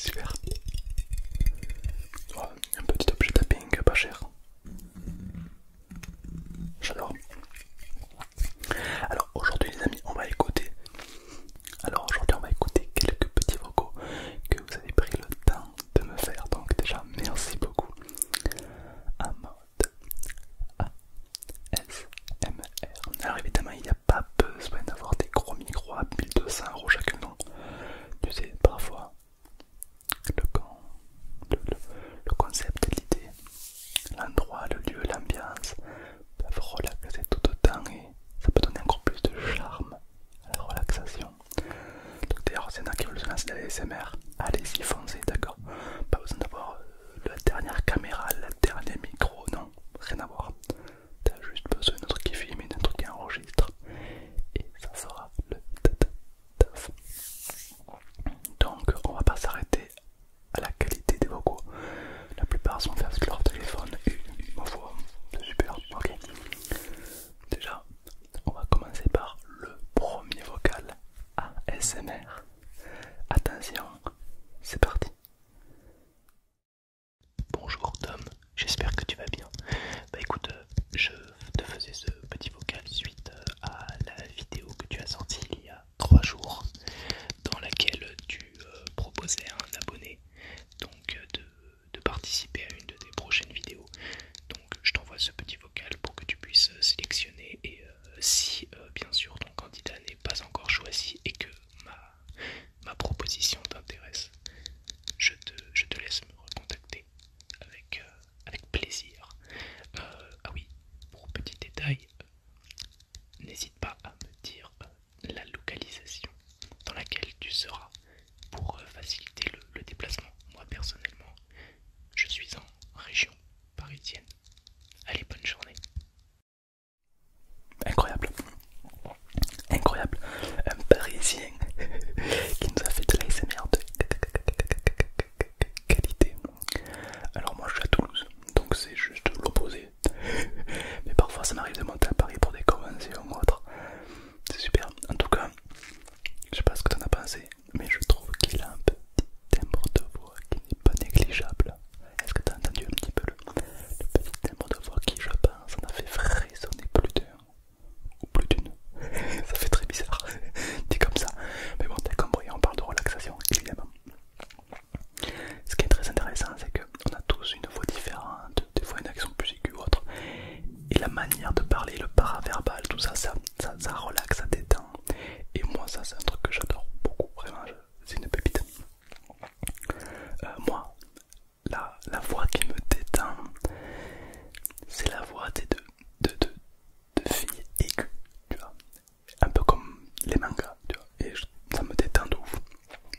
super. Ouais, un petit objet tapping pas cher. J'adore. Alors aujourd'hui les amis, on va écouter. Alors aujourd'hui on va écouter quelques petits vocaux que vous avez pris le temps de me faire. Donc déjà merci beaucoup. En mode ASMR. Alors évidemment il n'y a pas besoin d'avoir des gros micros à 1200 € chacun, non. Tu sais, parfois le concept, l'idée, l'endroit, le lieu, l'ambiance peuvent relaxer tout autant et ça peut donner encore plus de charme à la relaxation. Donc d'ailleurs, s'il y en a qui veulent se lancer dans l'ASMR, allez-y, foncez, d'accord. Pas besoin d'avoir la dernière caméra, le dernier micro, non, rien à voir. T'as juste besoin d'un truc qui filme et d'un truc qui enregistre et ça fera le taf. Donc on va pas s'arrêter à la qualité des vocaux. La plupart sont faits avec leur téléphone et ma foi, c'est super. Ok. Déjà, on va commencer par le premier vocal ASMR. Attention, c'est parti. Bonjour Tom, j'espère que tu vas bien. Bah écoute, je te faisais ce petit vocal suite à la vidéo que tu as sortie il y a 3 jours dans laquelle tu proposais à un abonné donc de participer à une de tes prochaines vidéos. Donc je t'envoie ce petit vocal pour que tu puisses sélectionner et si bien sûr ton candidat n'est pas encore choisi et que ma proposition t'intéresse, je te laisse me recontacter avec plaisir. Ah oui, pour petit détail, n'hésite pas à me dire la localisation dans laquelle tu seras pour faciliter le déplacement. Moi personnellement, je suis en région parisienne. Allez, bonne journée. Incroyable, incroyable. Un Parisien qui nous a fait de l'ASMR de qualité. Alors moi je suis à Toulouse, donc c'est juste l'opposé. Mais parfois ça m'arrive de monter à Paris pour des conventions ou autre. C'est super. En tout cas, je sais pas ce que t'en as pensé, mais je trouve qu'il a un petit timbre de voix qui n'est pas négligeable. Est-ce que t'as entendu un petit peu le petit timbre de voix qui, je pense, en a fait frissonner plus d'un ou plus d'une. Ça fait très bizarre, dit comme ça. Mais bon, t'as compris, on parle de relaxation, évidemment. Ce qui est très intéressant, c'est qu'on a tous une voix différente. Des fois, il y en a qui sont plus aigus ou autres. Et la manière de parler, le paraverbal, tout ça, ça relaxe, ça détend. Et moi, ça, c'est un truc que j'adore beaucoup, vraiment, c'est une pépite. Moi, la voix qui me détend, c'est la voix de filles aiguës, tu vois. Un peu comme les mangas, tu vois. Et ça me détend de ouf.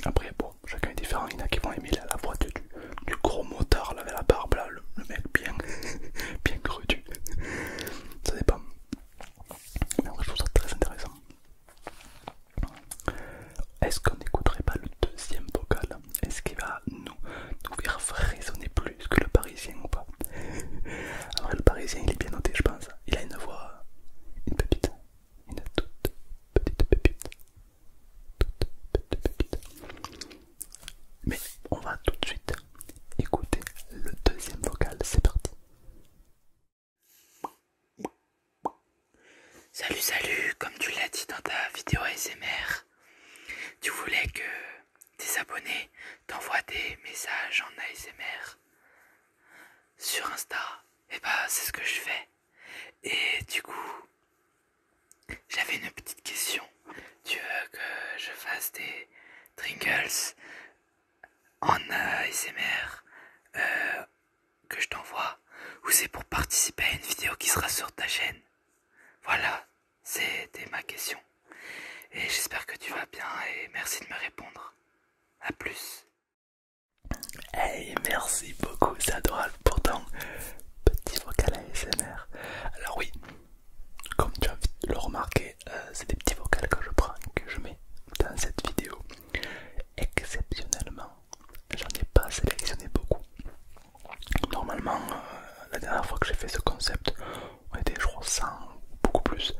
Après, bon, chacun est différent. Il y en a qui vont aimer la voix du gros motard là, avec la barbe, là, le mec bien, bien credu. Ça dépend. Mais en vrai, je trouve ça très intéressant. Est-ce qu'on n'écouterait pas le deuxième vocal? Est-ce qu'il va nous faire frissonner plus que le parisien ou pas? Alors le parisien il est bien noté, je pense. Il a une voix, une pépite, une toute petite pépite, toute petite pépite. Mais on va tout de suite écouter le deuxième vocal, c'est parti. Salut salut, comme tu l'as dit dans ta vidéo ASMR, tu voulais que tes abonnés t'envoient des messages en ASMR sur Insta. Et bah c'est ce que je fais. Et du coup, j'avais une petite question. Tu veux que je fasse des jingles en ASMR que je t'envoie, ou c'est pour participer à une vidéo qui sera sur ta chaîne? Voilà, c'était ma question. Et j'espère que tu vas bien et merci de me répondre. A plus. Hey, merci beaucoup, c'est adorable pour ton petit vocal ASMR. Alors oui, comme tu as le remarqué, c'est des petits vocals que je prends, que je mets dans cette vidéo. Exceptionnellement, j'en ai pas sélectionné beaucoup. Normalement, la dernière fois que j'ai fait ce concept, on était je crois 100 ou beaucoup plus.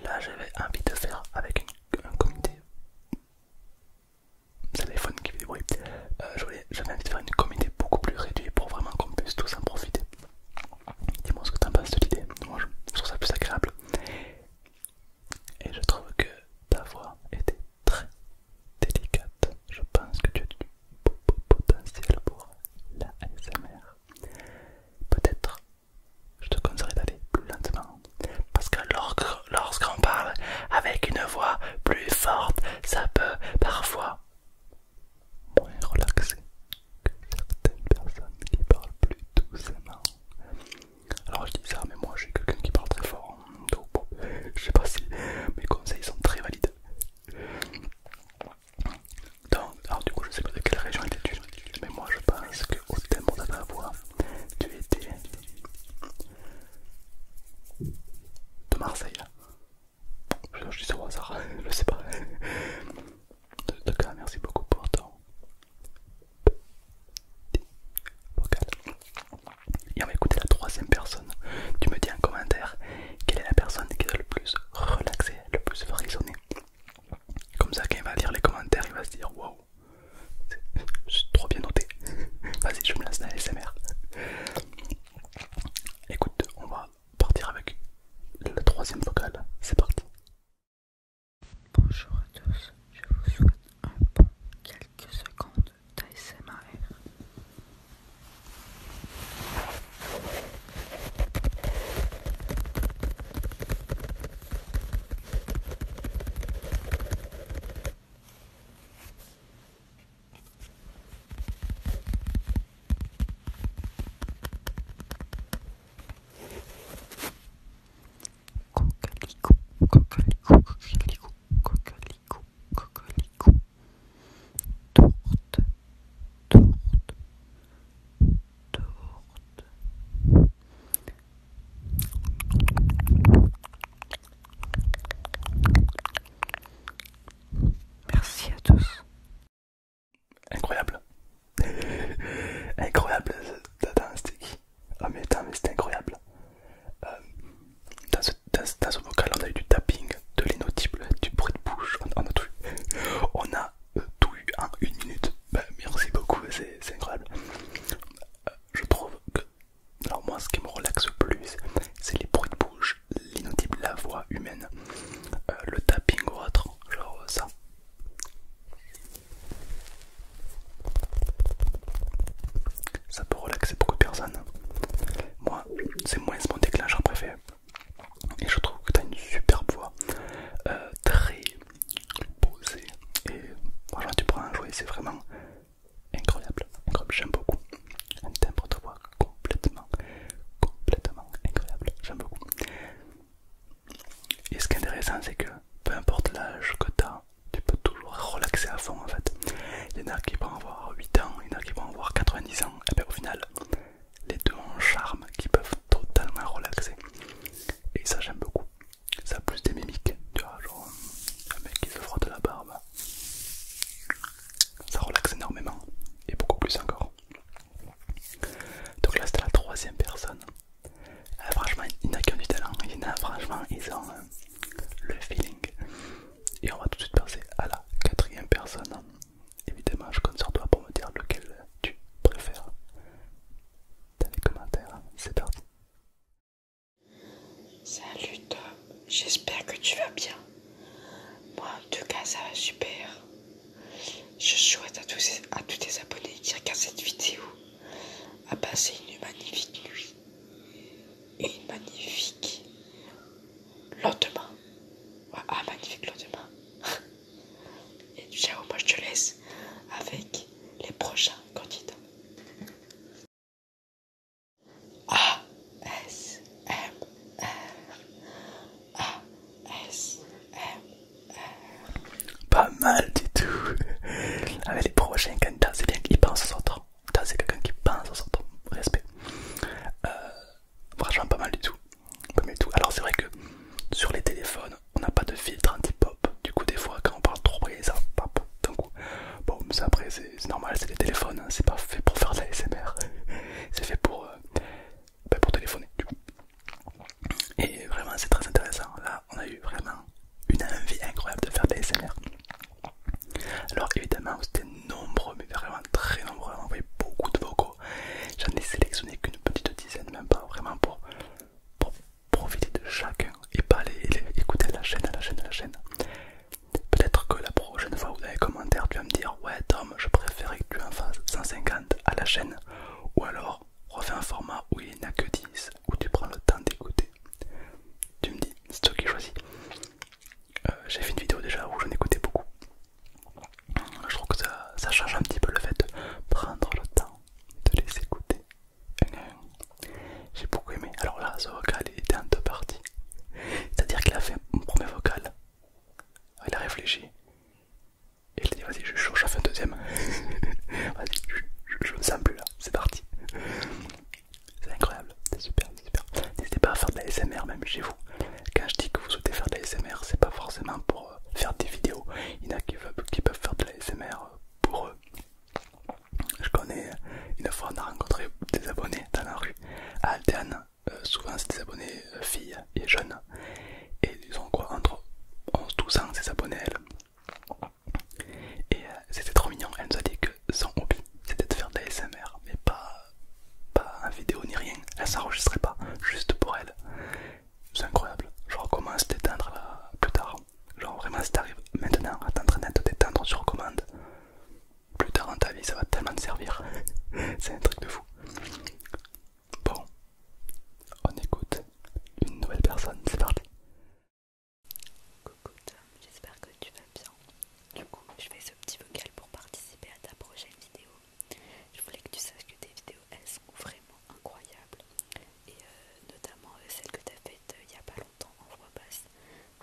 Là j'avais envie de faire avec un comité téléphone qui fait du bruit, c'est que peu importe l'âge que tu as, tu peux toujours relaxer à fond en fait. Il y en a qui vont avoir 8 ans, il y en a qui vont avoir 90 ans, et bien au final, les deux ont un charme qui peuvent totalement relaxer. Et ça j'aime beaucoup. Ça a plus des mimiques, tu vois, genre un mec qui se frotte la barbe. Ça relaxe énormément, et beaucoup plus encore. Donc là c'était la troisième personne. Franchement, il y en a qui ont du talent, il y en a franchement, ils ont le feeling. Et on va tout de suite passer à la quatrième personne. Évidemment, je compte sur toi pour me dire lequel tu préfères. Dans les commentaires, c'est parti. Salut Tom, j'espère que tu vas bien. Moi en tout cas ça va super. Je souhaite à tous tes abonnés qui regardent cette vidéo à passer une magnifique nuit et une magnifique lendemain. Ouais, un magnifique lendemain. Et ciao, moi je te laisse avec les prochains candidats. A S M R A S M. Pas mal du tout. Avec les prochains candidats, c'est bien qu'ils pensent aux autres. C'est quelqu'un qui pense aux autres. Respect. Franchement, pas mal du tout. Pas mal du tout. Alors, c'est vrai que sur les téléphones, on n'a pas de filtre anti-pop. Du coup, des fois, quand on parle trop près, ça pop d'un coup. Bon, mais ça, après, c'est normal, c'est les téléphones. Hein. C'est pas fait pour faire de la SMR. C'est fait pour téléphoner. Du coup. Et vraiment, c'est très intéressant. Là, on a eu vraiment une envie incroyable de faire de la SMR. Alors évidemment vous étiez nombreux, mais vraiment très nombreux à envoyer beaucoup de vocaux. J'en ai sélectionné qu'une petite dizaine, même pas, vraiment pour profiter de chacun et pas les écouter à la chaîne, à la chaîne, à la chaîne. Peut-être que la prochaine fois vous avez commentaire, tu vas me dire ouais Tom, je préférais que tu en fasses 150 à la chaîne, ou alors refais un format où il n'y en a que 10, où tu prends le temps d'écouter. Tu me dis, c'est toi qui choisis. J'ai fait une vidéo déjà où j'en écoutais beaucoup. Je trouve que ça change un petit peu le fait de prendre le temps de les écouter. J'ai beaucoup aimé. Alors là, ce vocal il était en deux parties. C'est-à-dire qu'il a fait mon premier vocal, il a réfléchi, et il a dit vas-y, je suis chaud, je fais un deuxième. Vas-y, je me sens plus là, c'est parti. C'est incroyable, c'est super, c'est super. N'hésitez pas à faire de la SMR même chez vous. Quand je dis que vous souhaitez faire de la SMR, c'est pas forcément pour faire des vidéos. Il y en a qui peuvent faire de la SMR pour eux. Je connais, une fois on a rencontré des abonnés dans la rue à Alterne. Souvent c'est des abonnés filles et jeunes. Et ils ont quoi, entre 11-12 ans ces abonnés elles. Et c'était trop mignon, elle nous a dit que son hobby c'était de faire de la SMR. Mais pas en vidéo ni rien, elle s'enregistrait pas, juste pour elle. C'est incroyable, genre comment se détendre là plus tard. Genre vraiment si t'arrives maintenant à t'entraîner à te détendre sur commande, plus tard dans ta vie ça va tellement te servir. C'est un truc de fou. Bon, on écoute une nouvelle personne, c'est parti. Coucou Tom, j'espère que tu vas bien. Du coup, je fais ce petit vocal pour participer à ta prochaine vidéo. Je voulais que tu saches que tes vidéos, elles sont vraiment incroyables. Et notamment celle que tu as faite il y a pas longtemps en voix basse.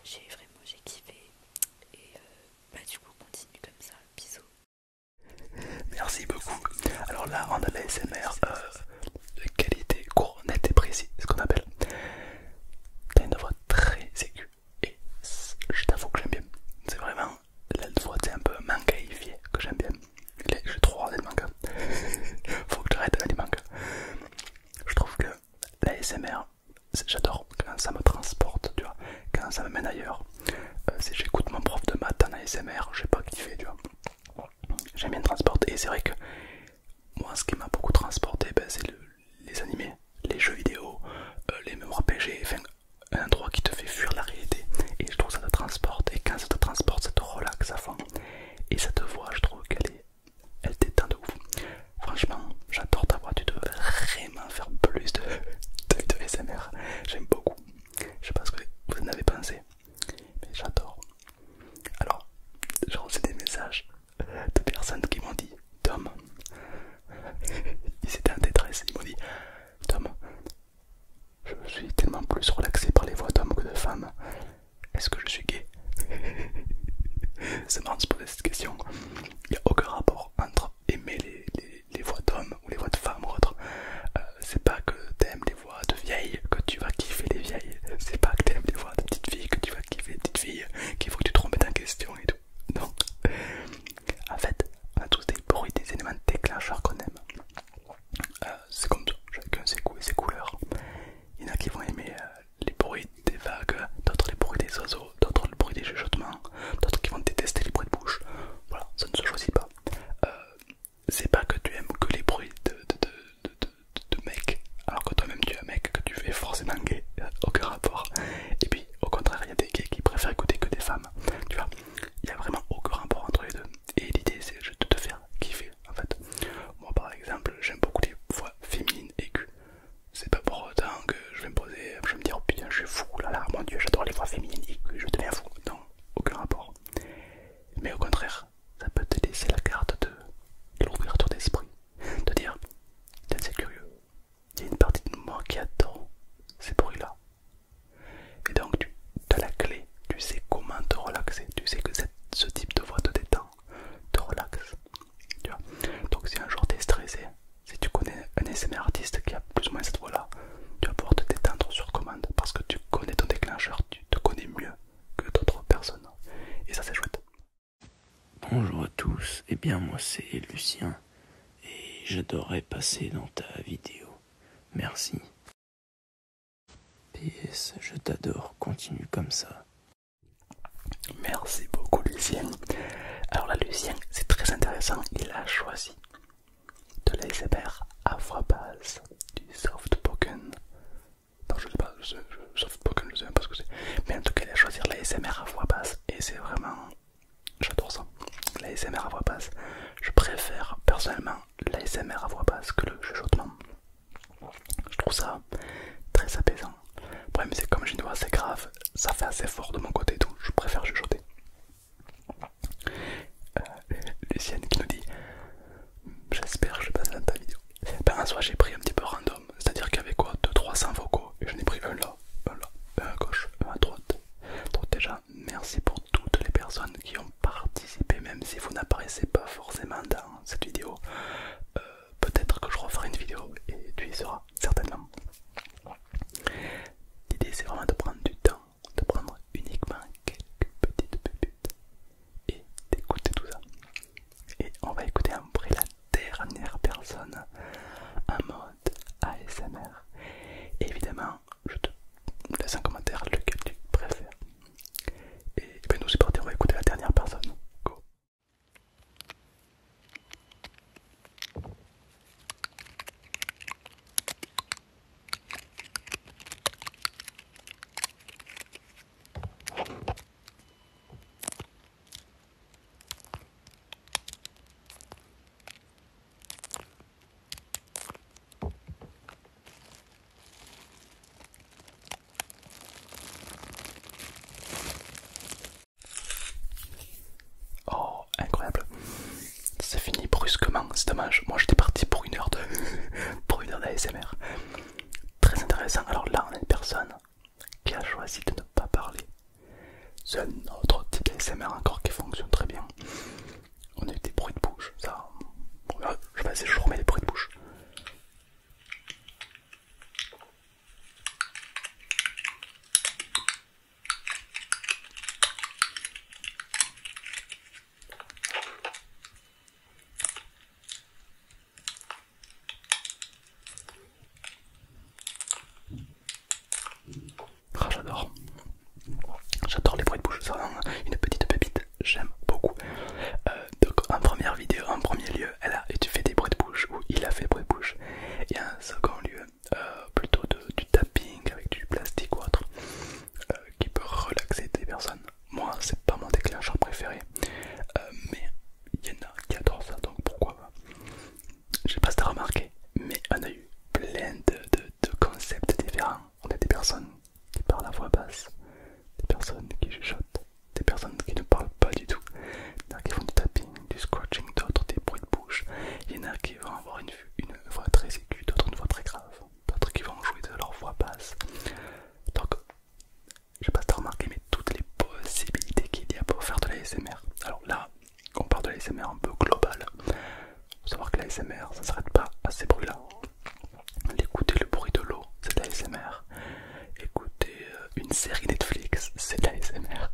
J'ai kiffé. Et du coup, continue comme ça. Bisous. Merci beaucoup. Alors là, on a de la SMR de qualité, court, net et précis, ce qu'on appelle. T'as une voix très aiguë et je t'avoue que j'aime bien. C'est vraiment la voix un peu mangaïfiée que j'aime bien. J'ai trop regardé le manga. Faut que j'arrête avec les mangas. Je trouve que la SMR, j'adore quand ça me transporte, tu vois, quand ça me mène ailleurs. Si j'écoute mon prof de maths en ASMR, je sais pas kiffer, tu vois. J'aime bien transporter et c'est vrai que moi ce qui m'a beaucoup transporté c'est les animés, les jeux vidéo, les mémoires PG, enfin un endroit qui te fait fuir la réalité et je trouve que ça te transporte et quand ça te transporte ça te relaxe à fond et cette voix je trouve elle détend de ouf. Franchement j'adore ta voix, tu devrais vraiment faire plus de vidéos ASMR, j'aime beaucoup. Je sais pas ce que vous en avez pensé mais j'adore. Alors j'ai reçu des messages de personnes qui m'ont dit Tom, bien, moi c'est Lucien et j'adorerais passer dans ta vidéo. Merci. PS, je t'adore, continue comme ça. Merci beaucoup Lucien. Alors là Lucien, c'est très intéressant, il a choisi de l'ASMR à voix basse, du soft spoken. Non je sais pas, soft spoken je sais même pas ce que c'est. Mais en tout cas il a choisi l'ASMR à voix basse et c'est vraiment... J'adore ça. L'ASMR à voix basse. Je préfère personnellement l'ASMR à voix basse que le chuchotement. Je trouve ça très apaisant. Le problème c'est que comme j'ai une voix assez grave, ça fait assez fort de mon côté et tout. Je préfère chuchoter. Lucienne qui nous dit j'espère que je passe dans ta vidéo. Ben un soir j'ai pris un petit peu random. C'est-à-dire qu'il y avait quoi, 200-300 vocaux. Et j'en ai pris un là, un à gauche, un à droite. Donc déjà, merci pour toutes les personnes qui ont participé, même si vous n'apparaissez pas forcément dans cette vidéo. Peut-être que je referai une vidéo et tu y seras, certainement. L'idée c'est vraiment de prendre du temps, de prendre uniquement quelques petites pépites et d'écouter tout ça. Et on va écouter après la dernière personne en mode ASMR. Et évidemment, je te laisse un commentaire lequel tu préfères. Et ben nous c'est parti, on va écouter la dernière personne. Go. Oh, incroyable. C'est fini brusquement, c'est dommage. Moi j'étais parti pour une heure de pour une heure d'ASMR. Très intéressant. Alors là on a une personne qui a choisi de ne pas parler. C'est un autre type d'ASMR encore qui fonctionne très bien. On a eu des bruits de bouche, ça. Je vais essayer, je remets les bruits de bouche. Ah, j'adore les bruits de bouche, c'est vraiment une petite pépite, j'aime beaucoup. Donc en première vidéo, en premier lieu, tu fais des bruits de bouche, ou il a fait des bruits de bouche. Et en second lieu, plutôt du tapping avec du plastique ou autre, qui peut relaxer des personnes. Moi c'est pas mon déclencheur préféré, mais il y en a qui adorent ça, donc pourquoi pas. Je sais pas si t'as remarqué, mais on a eu plein de concepts différents. On a des personnes qui parlent à voix basse, des personnes qui chuchotent, des personnes qui ne parlent pas du tout. Il y en a qui font du tapping, du scratching, d'autres des bruits de bouche. Il y en a qui vont avoir une voix très aiguë, d'autres une voix très grave, d'autres qui vont jouer de leur voix basse. Donc, je sais pas si t'as remarqué, mais toutes les possibilités qu'il y a pour faire de l'ASMR. Alors là, on parle de l'ASMR un peu global. Faut savoir que l'ASMR, ça s'arrête pas à ces bruits-là. Écouter le bruit de l'eau, c'est de l'ASMR. Écouter une série Netflix, c'est de l'ASMR.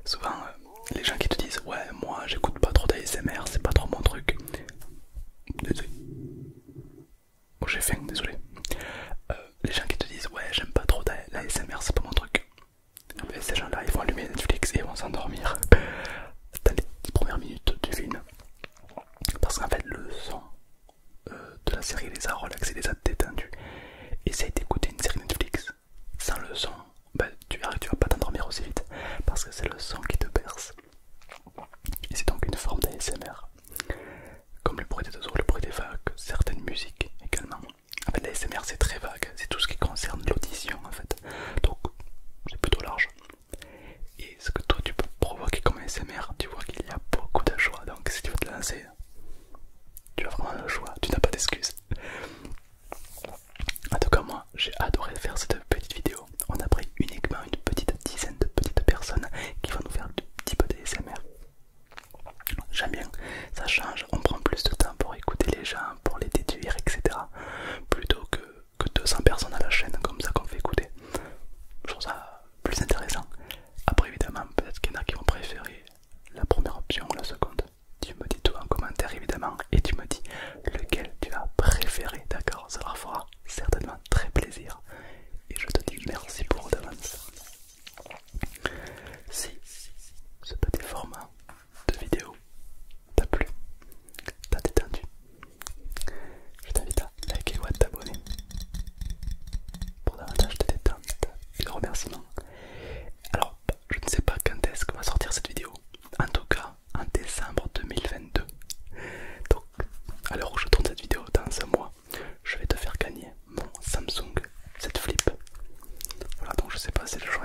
Souvent, les gens qui te disent ouais, moi j'écoute pas trop d'ASMR, c'est pas trop mon truc. Désolé. Bon, j'ai faim, désolé. Les gens qui te disent ouais, j'aime pas trop d'ASMR, c'est pas mon truc. Mais ces gens-là, ils vont allumer Netflix et ils vont s'endormir dans les 10 premières minutes du film. Parce qu'en fait, le son de la série les a relaxés, les a détendus. Essaye d'écouter une série Netflix sans le son, bah, tu verras c'est le genre